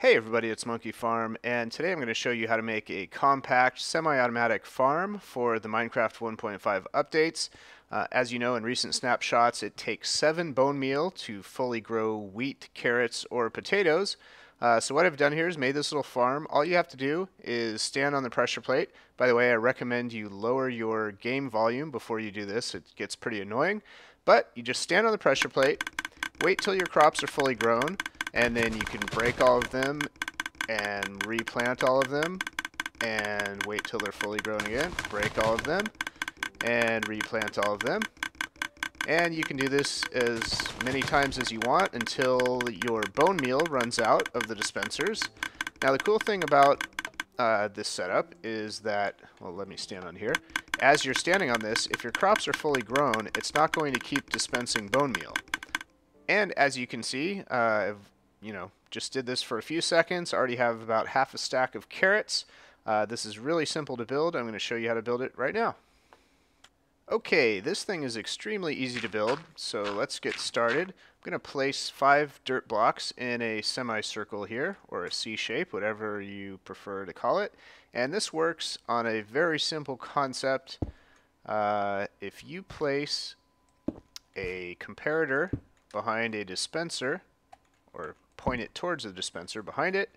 Hey everybody, it's Monkey Farm, and today I'm going to show you how to make a compact semi-automatic farm for the Minecraft 1.5 updates. As you know, in recent snapshots, it takes 7 bone meal to fully grow wheat, carrots, or potatoes. So what I've done here is made this little farm. All you have to do is stand on the pressure plate. By the way, I recommend you lower your game volume before you do this. It gets pretty annoying. But you just stand on the pressure plate, wait till your crops are fully grown, and then you can break all of them and replant all of them and wait till they're fully grown again, break all of them and replant all of them. And you can do this as many times as you want until your bone meal runs out of the dispensers. Now the cool thing about this setup is that, well, let me stand on here. As you're standing on this, if your crops are fully grown, it's not going to keep dispensing bone meal. And as you can see, I've just did this for a few seconds. Already have about half a stack of carrots. This is really simple to build. I'm going to show you how to build it right now. Okay, this thing is extremely easy to build, so let's get started. I'm going to place 5 dirt blocks in a semicircle here, or a C shape, whatever you prefer to call it. And this works on a very simple concept. If you place a comparator behind a dispenser, or point it towards the dispenser behind it,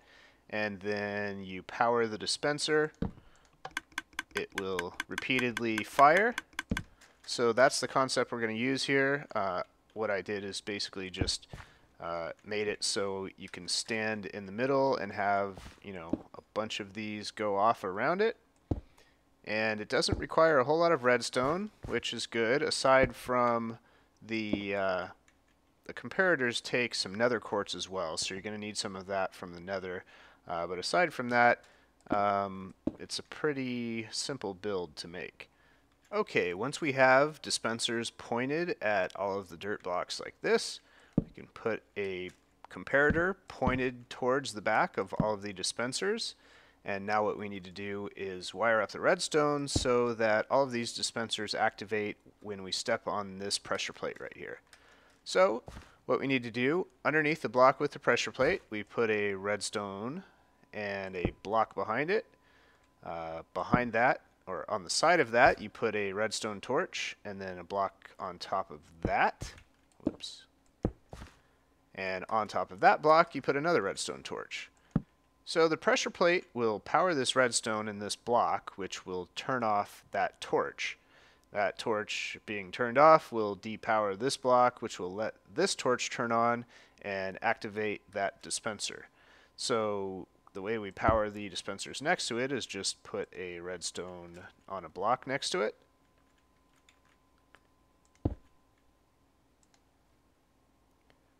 and then you power the dispenser, it will repeatedly fire. So that's the concept we're going to use here. What I did is basically just made it so you can stand in the middle and have, a bunch of these go off around it. And it doesn't require a whole lot of redstone, which is good, aside from the comparators take some nether quartz as well, so you're going to need some of that from the nether. But aside from that, it's a pretty simple build to make. Okay, once we have dispensers pointed at all of the dirt blocks like this, we can put a comparator pointed towards the back of all of the dispensers. And now what we need to do is wire up the redstone so that all of these dispensers activate when we step on this pressure plate right here. So what we need to do, underneath the block with the pressure plate, we put a redstone and a block behind it. Behind that, or on the side of that, you put a redstone torch and then a block on top of that. Whoops. And on top of that block, you put another redstone torch. So the pressure plate will power this redstone in this block, which will turn off that torch. That torch being turned off will depower this block, which will let this torch turn on and activate that dispenser. So the way we power the dispensers next to it is just put a redstone on a block next to it.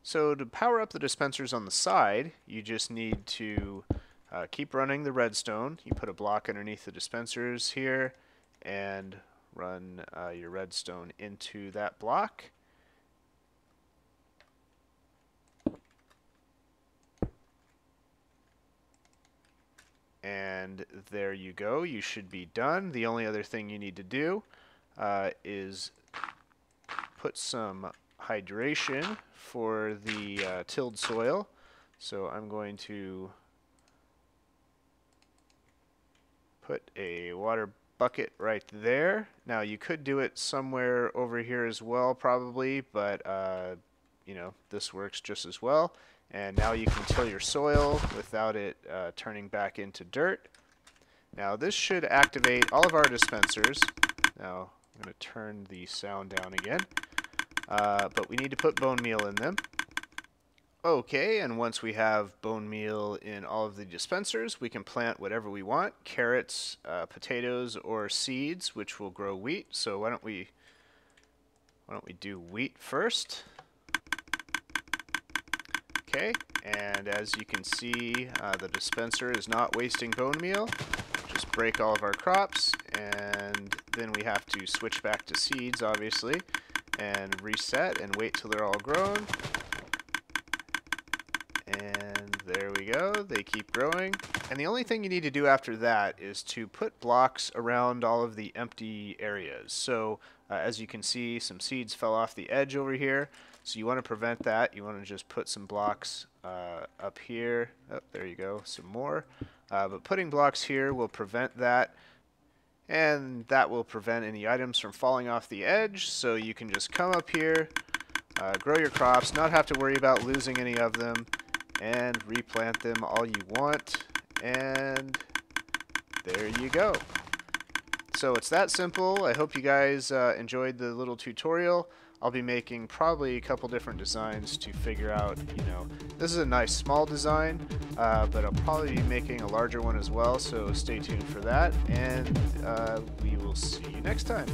So to power up the dispensers on the side, you just need to keep running the redstone. You put a block underneath the dispensers here and run your redstone into that block. And there you go. You should be done. The only other thing you need to do is put some hydration for the tilled soil. So I'm going to put a water bucket right there. Now you could do it somewhere over here as well probably, but this works just as well. And now you can till your soil without it turning back into dirt. Now this should activate all of our dispensers. Now I'm going to turn the sound down again. But we need to put bone meal in them. Okay, and once we have bone meal in all of the dispensers, we can plant whatever we want. Carrots, potatoes, or seeds, which will grow wheat. So why don't we do wheat first? Okay, and as you can see, the dispenser is not wasting bone meal. Just break all of our crops, and then we have to switch back to seeds, obviously, and reset and wait till they're all grown. And there we go, they keep growing. And the only thing you need to do after that is to put blocks around all of the empty areas. So as you can see, some seeds fell off the edge over here. So you want to prevent that. You want to just put some blocks up here. Oh, there you go, some more. But putting blocks here will prevent that, and that will prevent any items from falling off the edge. So you can just come up here, grow your crops, not have to worry about losing any of them, and replant them all you want, and there you go. So it's that simple. I hope you guys enjoyed the little tutorial. I'll be making probably a couple different designs to figure out, this is a nice small design, but I'll probably be making a larger one as well, so stay tuned for that, and we will see you next time.